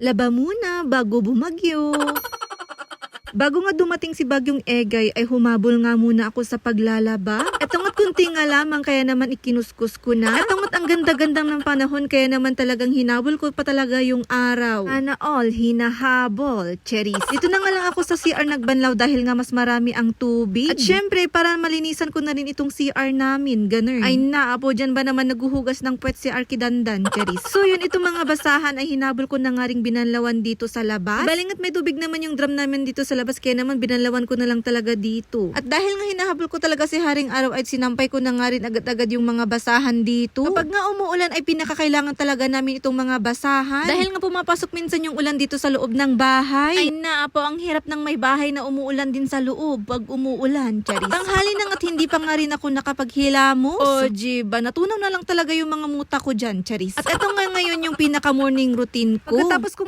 Laba muna bago bumagyo. Bago nga dumating si Bagyong Egay ay humabol nga muna ako sa paglalaba. Eto nga't kunti nga lamang kaya naman ikinuskus ko na. Eto nga't ang ganda-gandang ng panahon kaya naman talagang hinabol ko pa talaga yung araw. Sana all hinahabol, cherries. Dito na nga lang ako sa CR nagbanlaw dahil nga mas marami ang tubig. At syempre para malinisan ko na rin itong CR namin, ganun. Ay naapo, dyan ba naman naguhugas ng puwet si Arkidandan, cherries. So yun, itong mga basahan ay hinabol ko na nga ring binanlawan dito sa labas. Balingat may tubig naman yung drum namin dito sa labas kaya naman binanlawan ko na lang talaga dito. At dahil nga hinahabol ko talaga si Haring Araw ay sinampay ko na nga rin agad-agad yung mga basahan dito. Kapag nga umuulan ay pinakakailangan talaga namin itong mga basahan. Dahil nga pumapasok minsan yung ulan dito sa loob ng bahay. Ay naapo, ang hirap ng may bahay na umuulan din sa loob pag umuulan, charis. Tanghali na nga't hindi pa nga rin ako nakapaghilamos. O jiba, natunaw na lang talaga yung mga muta ko dyan, charis. At eto nga ngayon yung pinaka morning routine ko. Pagkatapos ko